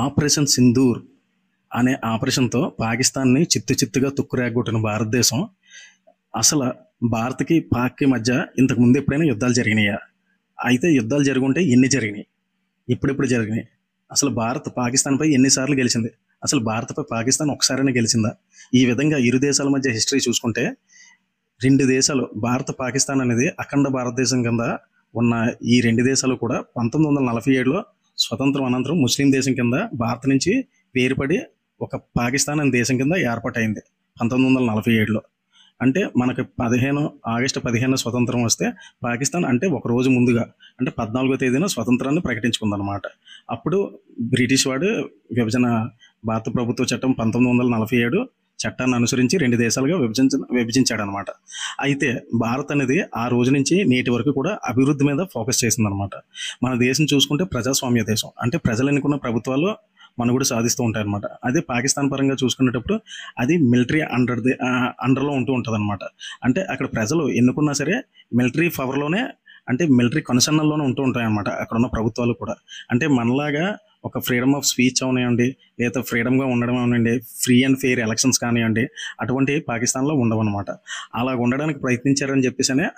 Operation Sindoor అనే ఆపరేషన్తో పాకిస్తాన్ని చిత్తుగా తుక్కురేగొట్టిన భారతదేశం అసలు భారత్కి పాక్కి మధ్య ఇంతకు ముందు ఎప్పుడైనా యుద్ధాలు జరిగినాయా? అయితే యుద్ధాలు జరుగుంటే ఎన్ని జరిగినాయి, ఎప్పుడెప్పుడు జరిగినాయి, అసలు భారత్ పాకిస్తాన్పై ఎన్నిసార్లు గెలిచింది, అసలు భారత్పై పాకిస్తాన్ ఒకసారైనా గెలిచిందా? ఈ విధంగా ఇరు దేశాల మధ్య హిస్టరీ చూసుకుంటే రెండు దేశాలు భారత పాకిస్తాన్ అనేది అఖండ భారతదేశం కింద ఉన్న ఈ రెండు దేశాలు కూడా 1947లో స్వతంత్రం అనంతరం ముస్లిం దేశం కింద భారత్ నుంచి వేరుపడి ఒక పాకిస్తాన్ అనే దేశం కింద ఏర్పాటైంది 1947లో. అంటే మనకి ఆగస్టు 15 స్వతంత్రం వస్తే పాకిస్తాన్ అంటే ఒక రోజు ముందుగా అంటే 14వ తేదీన స్వతంత్రాన్ని ప్రకటించుకుందనమాట. అప్పుడు బ్రిటిష్ వాడు భారత ప్రభుత్వ చట్టం 1947 చట్టాన్ని అనుసరించి రెండు దేశాలుగా విభజించాడనమాట. అయితే భారత్ అనేది ఆ రోజు నుంచి నేటి వరకు కూడా అభివృద్ధి మీద ఫోకస్ చేసిందనమాట. మన దేశం చూసుకుంటే ప్రజాస్వామ్య దేశం, అంటే ప్రజలు ఎన్నుకున్న ప్రభుత్వాలు మనుగడ సాధిస్తూ ఉంటాయి అనమాట. అదే పాకిస్తాన్ పరంగా చూసుకునేటప్పుడు అది మిలిటరీ అండర్లో ఉంటుంది అనమాట. అంటే అక్కడ ప్రజలు ఎన్నుకున్నా సరే మిలిటరీ పవర్లోనే, అంటే మిలిటరీ కనుసన్నల్లోనే ఉంటాయి అనమాట అక్కడ ఉన్న ప్రభుత్వాలు కూడా. అంటే మనలాగా ఒక ఫ్రీడమ్ ఆఫ్ స్పీచ్ అవనివ్వండి, లేదా ఫ్రీడమ్గా ఉండడం అవనండి, ఫ్రీ అండ్ ఫెయిర్ ఎలక్షన్స్ కానివ్వండి, అటువంటి పాకిస్తాన్లో ఉండవన్నమాట. అలా ఉండడానికి ప్రయత్నించారని చెప్పేసి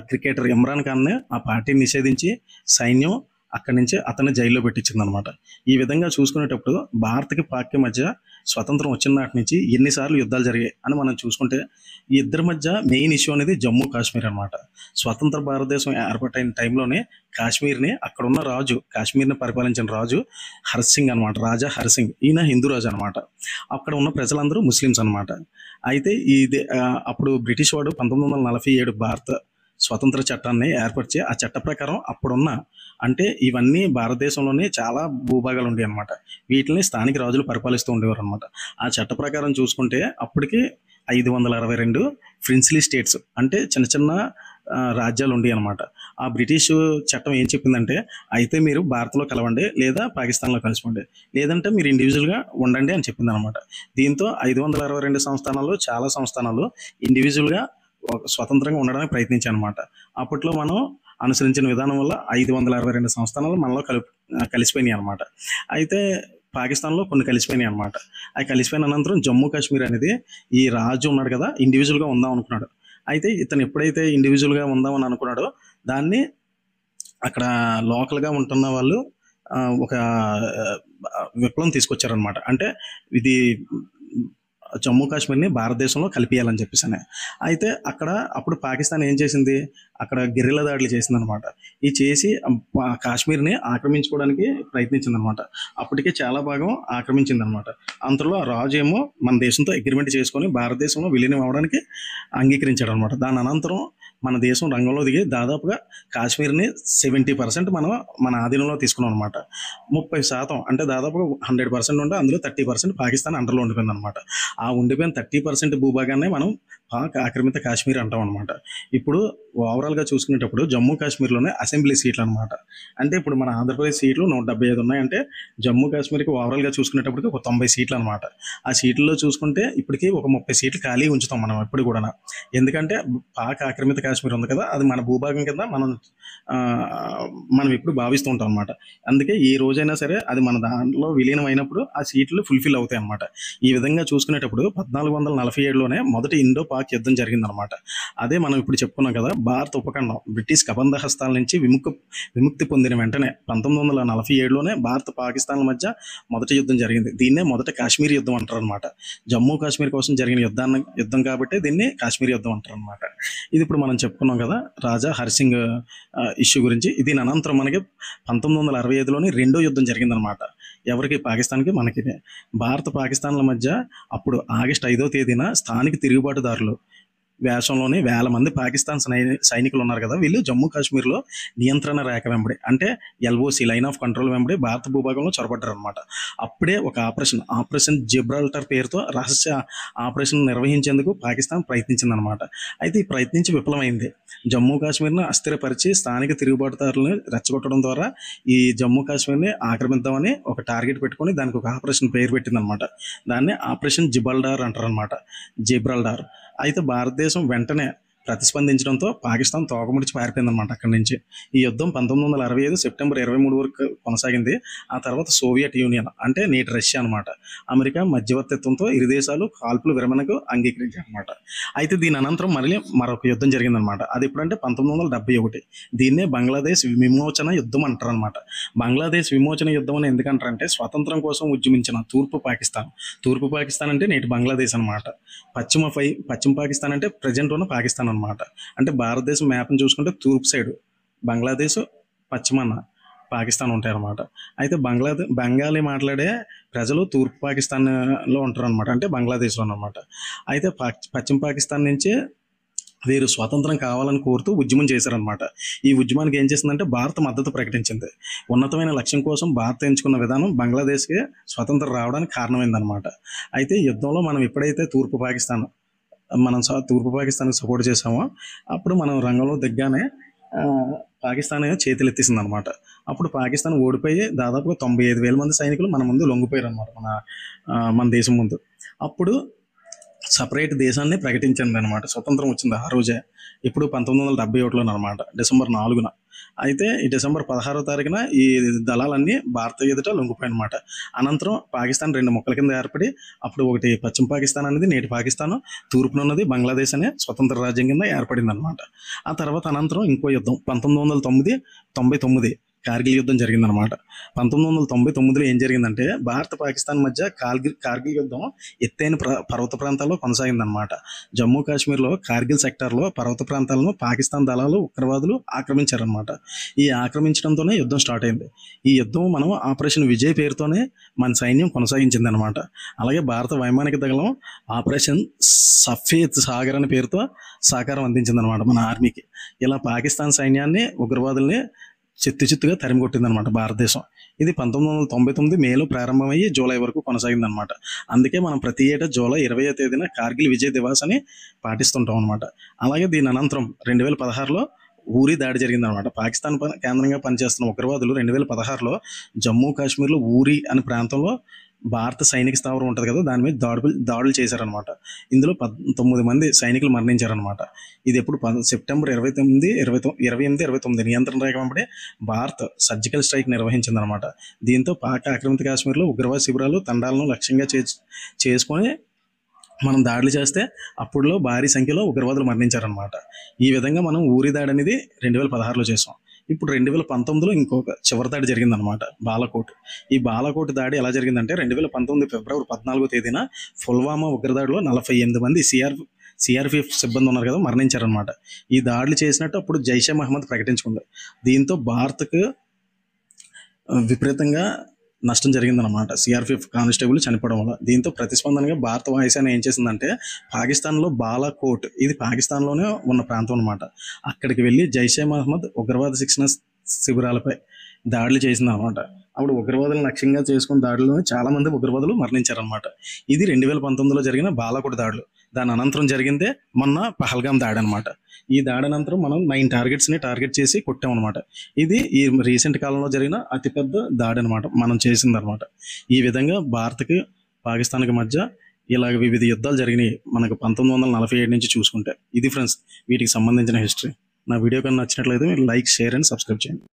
క్రికెటర్ ఇమ్రాన్ ఖాన్ని ఆ పార్టీని నిషేధించి సైన్యం అక్కడి నుంచి అతన్ని జైల్లో పెట్టించిందనమాట. ఈ విధంగా చూసుకునేటప్పుడు భారత్కి పాక్కి మధ్య స్వతంత్రం వచ్చిన నాటి నుంచి ఎన్నిసార్లు యుద్ధాలు జరిగాయి అని మనం చూసుకుంటే ఈ ఇద్దరి మధ్య మెయిన్ ఇష్యూ అనేది జమ్మూ కాశ్మీర్ అనమాట. స్వతంత్ర భారతదేశం ఏర్పాటైన టైంలోనే కాశ్మీర్ని అక్కడున్న రాజు, కాశ్మీర్ని పరిపాలించిన రాజు హర్సింగ్ అనమాట, రాజా హర్సింగ్. ఈయన హిందూ రాజు అనమాట. అక్కడ ఉన్న ప్రజలందరూ ముస్లిమ్స్ అనమాట. అయితే అప్పుడు బ్రిటిష్ వాడు 1947 భారత స్వతంత్ర చట్టాన్ని ఏర్పరిచి ఆ చట్ట ప్రకారం అప్పుడున్న, అంటే ఇవన్నీ భారతదేశంలోనే చాలా భూభాగాలు ఉండేవి అనమాట. వీటిని స్థానిక రాజులు పరిపాలిస్తూ ఉండేవారు అనమాట. ఆ చట్ట ప్రకారం చూసుకుంటే అప్పటికి 562 ప్రిన్స్లీ స్టేట్స్, అంటే చిన్న చిన్న రాజ్యాలు ఉండేవి అనమాట. ఆ బ్రిటిష్ చట్టం ఏం చెప్పిందంటే, అయితే మీరు భారత్లో కలవండి లేదా పాకిస్తాన్లో కలిసిపోండి, లేదంటే మీరు ఇండివిజువల్గా ఉండండి అని చెప్పింది అనమాట. దీంతో 562 సంస్థానాల్లో చాలా సంస్థానాలు ఇండివిజువల్గా స్వతంత్రంగా ఉండడానికి ప్రయత్నించాయి అనమాట. అప్పట్లో మనం అనుసరించిన విధానం వల్ల 562 సంస్థానాలు మనలో కలిసిపోయినాయి అనమాట. అయితే పాకిస్తాన్లో కొన్ని కలిసిపోయినాయి అనమాట. అవి కలిసిపోయిన అనంతరం జమ్మూ కాశ్మీర్ అనేది ఈ రాజు ఉన్నాడు కదా, ఇండివిజువల్గా ఉందాం అనుకున్నాడు. అయితే ఇతను ఎప్పుడైతే ఇండివిజువల్గా ఉందామని అనుకున్నాడో దాన్ని అక్కడ లోకల్గా ఉంటున్న వాళ్ళు ఒక విప్లవం తీసుకొచ్చారనమాట. అంటే ఇది జమ్మూ కాశ్మీర్ని భారతదేశంలో కలిపియాలని చెప్పేసి. అయితే అప్పుడు పాకిస్తాన్ ఏం చేసింది, అక్కడ గెరిల్లా దాడులు చేసింది అనమాట. ఇది చేసి కాశ్మీర్ని ఆక్రమించుకోవడానికి ప్రయత్నించింది అనమాట. అప్పటికే చాలా భాగం ఆక్రమించింది అనమాట. అంతలో ఆ రాజు ఏమో మన దేశంతో అగ్రిమెంట్ చేసుకొని భారతదేశంలో విలీనం అవ్వడానికి అంగీకరించాడు అనమాట. దాని అనంతరం మన దేశం రంగంలో దిగి దాదాపుగా కాశ్మీర్ని 70% మనం మన ఆధీనంలో తీసుకున్నాం అనమాట. 30% అంటే దాదాపుగా 100% ఉంటే అందులో 30% పాకిస్తాన్ అండర్లో ఉండిపోయింది అనమాట. ఆ ఉండిపోయిన 30% భూభాగాన్ని మనం పాక్ ఆక్రమిత కాశ్మీర్ అంటాం అనమాట. ఇప్పుడు ఓవరాల్గా చూసుకునేటప్పుడు జమ్మూ కాశ్మీర్లోనే అసెంబ్లీ సీట్లు అనమాట. అంటే ఇప్పుడు మన ఆంధ్రప్రదేశ్ సీట్లు 175 ఉన్నాయంటే జమ్మూ కాశ్మీర్కి ఓవరాల్గా చూసుకునేటప్పటికి ఒక 90 సీట్లు అనమాట. ఆ సీట్లలో చూసుకుంటే ఇప్పటికీ ఒక 30 సీట్లు ఖాళీ ఉంచుతాం మనం ఎప్పుడు కూడా. ఎందుకంటే పాక్ ఆక్రమిత కాశ్మీర్ ఉంది కదా, అది మన భూభాగం కింద మనం ఎప్పుడు భావిస్తూ ఉంటాం అనమాట. అందుకే ఏ రోజైనా సరే అది మన దాంట్లో విలీనం అయినప్పుడు ఆ సీట్లు ఫుల్ఫిల్ అవుతాయి అనమాట. ఈ విధంగా చూసుకునేటప్పుడు 1447లోనే మొదటి ఇండో పాక్ యుద్ధం జరిగిందనమాట. అదే మనం ఇప్పుడు చెప్పుకున్నాం కదా, భారత ఉపఖండం బ్రిటిష్ కబంధ హస్తాల నుంచి విముక్తి పొందిన వెంటనే 1947లోనే భారత పాకిస్తాన్ల మధ్య మొదటి యుద్ధం జరిగింది. దీన్నే మొదట కాశ్మీర్ యుద్ధం అంటారు అనమాట. జమ్మూ కాశ్మీర్ కోసం జరిగిన యుద్ధం కాబట్టి దీన్ని కాశ్మీర్ యుద్ధం అంటారు అనమాట. ఇది ఇప్పుడు మనం చెప్పుకున్నాం కదా రాజా హర్సింగ్ ఇష్యూ గురించి. దీని అనంతరం మనకి 1965లోని రెండో యుద్ధం జరిగిందనమాట. ఎవరికి? పాకిస్తాన్కి, మనకి. భారత పాకిస్తాన్ల మధ్య అప్పుడు ఆగస్టు 5వ తేదీన స్థానిక తిరుగుబాటుదారులు వేషంలోనే వేల మంది పాకిస్తాన్ సైనికులు ఉన్నారు కదా, వీళ్ళు జమ్మూ కాశ్మీర్లో నియంత్రణ రేఖ వెంబడి, అంటే ఎల్ఓసి లైన్ ఆఫ్ కంట్రోల్ వెంబడి భారత భూభాగంలో చొరబడ్డారు అనమాట. అప్పుడే ఒక ఆపరేషన్ జిబ్రాల్టర్ పేరుతో రహస్య ఆపరేషన్ నిర్వహించేందుకు పాకిస్తాన్ ప్రయత్నించిందనమాట. అయితే ఈ ప్రయత్నించి విఫలమైంది. జమ్మూ కాశ్మీర్ను అస్థిరపరిచి స్థానిక తిరుగుబాటుదారులను రెచ్చగొట్టడం ద్వారా ఈ జమ్మూ కాశ్మీర్ని ఆక్రమిద్దామని ఒక టార్గెట్ పెట్టుకొని దానికి ఒక ఆపరేషన్ పేరు పెట్టిందనమాట. దాన్ని ఆపరేషన్ జిబ్రాల్టర్ అంటారు అనమాట, జిబ్రాల్టర్. అయితే భారతదేశం వెంటనే ప్రతిస్పందించడంతో పాకిస్తాన్ తోకముడిచి పారిపోయిందనమాట అక్కడి నుంచి. ఈ యుద్ధం 1965 సెప్టెంబర్ 23 వరకు కొనసాగింది. ఆ తర్వాత సోవియట్ యూనియన్ అంటే నేటి రష్యా అనమాట, అమెరికా మధ్యవర్తిత్వంతో ఇరు దేశాలు కాల్పుల విరమణకు అంగీకరించాయి అనమాట. అయితే దీని అనంతరం మళ్ళీ మరొక యుద్ధం జరిగిందనమాట. అది ఎప్పుడంటే 1971. దీన్నే బంగ్లాదేశ్ విమోచన యుద్ధం అంటారు అనమాట. బంగ్లాదేశ్ విమోచన యుద్ధం అని ఎందుకంటారంటే స్వాతంత్రం కోసం ఉద్యమించిన తూర్పు పాకిస్తాన్ అంటే నేటి బంగ్లాదేశ్ అనమాట. పశ్చిమ పాకిస్తాన్ అంటే ప్రజెంట్ ఉన్న పాకిస్తాన్ అనమాట. అంటే భారతదేశం మ్యాప్ని చూసుకుంటే తూర్పు సైడ్ బంగ్లాదేశ్, పశ్చిమాన పాకిస్తాన్ ఉంటాయి అన్నమాట. అయితే బెంగాలీ మాట్లాడే ప్రజలు తూర్పు పాకిస్తాన్లో ఉంటారు అనమాట, అంటే బంగ్లాదేశ్లో అనమాట. అయితే పశ్చిమ పాకిస్తాన్ నుంచి వీరు స్వాతంత్రం కావాలని కోరుతూ ఉద్యమం చేశారనమాట. ఈ ఉద్యమానికి ఏం చేసిందంటే భారత మద్దతు ప్రకటించింది. ఉన్నతమైన లక్ష్యం కోసం భారత్ ఎంచుకున్న విధానం బంగ్లాదేశ్కి స్వతంత్రం రావడానికి కారణమైందనమాట. అయితే యుద్ధంలో మనం ఎప్పుడైతే తూర్పు పాకిస్తాన్కి సపోర్ట్ చేసామో అప్పుడు మనం రంగంలో దిగ్గానే పాకిస్తాన్ చేతులు ఎత్తేసింది అనమాట. అప్పుడు పాకిస్తాన్ ఓడిపోయి దాదాపుగా 95,000 మంది సైనికులు మన ముందు లొంగిపోయారు అనమాట, మన దేశం ముందు. అప్పుడు సపరేట్ దేశాన్ని ప్రకటించింది అనమాట. స్వతంత్రం వచ్చింది ఆ రోజే, ఇప్పుడు 1971లో అనమాట, డిసెంబర్ 4న. అయితే ఈ డిసెంబర్ 16వ తారీఖున ఈ దళాలన్నీ భారత ఎదుట లొంగిపోయాయి అనమాట. అనంతరం పాకిస్తాన్ 2 ముక్కల కింద ఏర్పడి అప్పుడు ఒకటి పశ్చిమ పాకిస్తాన్ అనేది నేటి పాకిస్తాన్, తూర్పునున్నది బంగ్లాదేశ్ అనే స్వతంత్ర రాజ్యం కింద ఏర్పడింది అనమాట. ఆ తర్వాత అనంతరం ఇంకో యుద్ధం 1999 కార్గిల్ యుద్ధం జరిగిందనమాట. 1999లో ఏం జరిగిందంటే భారత పాకిస్తాన్ మధ్య కార్గిల్ యుద్ధం ఎత్తైన పర్వత ప్రాంతాల్లో కొనసాగిందనమాట. జమ్మూ కాశ్మీర్లో కార్గిల్ సెక్టార్లో పర్వత ప్రాంతాలను పాకిస్తాన్ దళాలు ఉగ్రవాదులు ఆక్రమించారనమాట. ఈ ఆక్రమించడంతోనే యుద్ధం స్టార్ట్ అయింది. ఈ యుద్ధం మనం ఆపరేషన్ విజయ్ పేరుతోనే మన సైన్యం కొనసాగించింది అనమాట. అలాగే భారత వైమానిక దళం ఆపరేషన్ సఫేద్ సాగర్ అనే పేరుతో సహకారం అందించిందనమాట మన ఆర్మీకి. ఇలా పాకిస్తాన్ సైన్యాన్ని, ఉగ్రవాదుల్ని చిత్తుగా తరిమి కొట్టిందనమాట భారతదేశం. ఇది 1999 మేలో ప్రారంభమయ్యి జూలై వరకు కొనసాగిందనమాట. అందుకే మనం ప్రతి ఏటా జూలై 20వ తేదీన కార్గిల్ విజయ్ దివాస్ అని పాటిస్తుంటాం అనమాట. అలాగే దీని అనంతరం 2016లో ఊరి దాడి జరిగిందనమాట. పాకిస్తాన్ కేంద్రంగా పనిచేస్తున్న ఉగ్రవాదులు 2016లో జమ్మూ కాశ్మీర్లో ఊరి అనే ప్రాంతంలో భారత సైనిక స్థావరం ఉంటుంది కదా, దాని మీద దాడులు చేశారనమాట. ఇందులో 19 మంది సైనికులు మరణించారనమాట. ఇది ఎప్పుడు సెప్టెంబర్ 28, 29 నియంత్రణ రేఖ వెంబడి భారత్ సర్జికల్ స్ట్రైక్ నిర్వహించిందనమాట. దీంతో పాక్ ఆక్రమిత కాశ్మీర్లో ఉగ్రవాద శిబిరాలు, తండాలను లక్ష్యంగా చేసుకొని మనం దాడులు చేస్తే అప్పుడులో భారీ సంఖ్యలో ఉగ్రవాదులు మరణించారనమాట. ఈ విధంగా మనం ఊరి దాడి అనేది 2016లో చేసాం. ఇప్పుడు 2019లో ఇంకొక చివరి దాడి జరిగిందనమాట, బాలాకోట్. ఈ బాలాకోట్ దాడి ఎలా జరిగిందంటే 2019 ఫిబ్రవరి 14వ తేదీన పుల్వామా ఉగ్రదాడిలో 48 మంది సిఆర్పిఎఫ్ సిబ్బంది ఉన్నారు కదా, మరణించారనమాట. ఈ దాడులు చేసినట్టు అప్పుడు జైషే మహమ్మద్ ప్రకటించుకుంది. దీంతో భారత్కు విపరీతంగా నష్టం జరిగిందనమాట, సిఆర్పిఎఫ్ కానిస్టేబుల్ చనిపోవడం వల్ల. దీంతో ప్రతిస్పందనగా భారత వాయుసేన ఏం చేసిందంటే పాకిస్తాన్లో బాలాకోట్, ఇది పాకిస్తాన్లోనే ఉన్న ప్రాంతం అనమాట, అక్కడికి వెళ్ళి జైషే మహమ్మద్ ఉగ్రవాద శిక్షణ శిబిరాలపై దాడులు చేసింది అనమాట. అప్పుడు ఉగ్రవాదులను లక్ష్యంగా చేసుకున్న దాడుల్లో చాలామంది ఉగ్రవాదులు మరణించారనమాట. ఇది 2019లో జరిగిన బాలాకోట్ దాడులు. దాని అనంతరం జరిగిందే మొన్న పహల్గామ్ దాడి అనమాట. ఈ దాడి అనంతరం మనం 9 టార్గెట్స్ని టార్గెట్ చేసి కొట్టామన్నమాట. ఇది ఈ రీసెంట్ కాలంలో జరిగిన అతిపెద్ద దాడి అనమాట మనం చేసిందనమాట. ఈ విధంగా భారత్కి పాకిస్తాన్కి మధ్య ఇలాగ వివిధ యుద్ధాలు జరిగినాయి మనకు 1947 నుంచి చూసుకుంటే. ఇది ఫ్రెండ్స్ వీటికి సంబంధించిన హిస్టరీ. నా వీడియో కన్నా నచ్చినట్లయితే మీరు లైక్, షేర్ అండ్ సబ్స్క్రైబ్ చేయండి.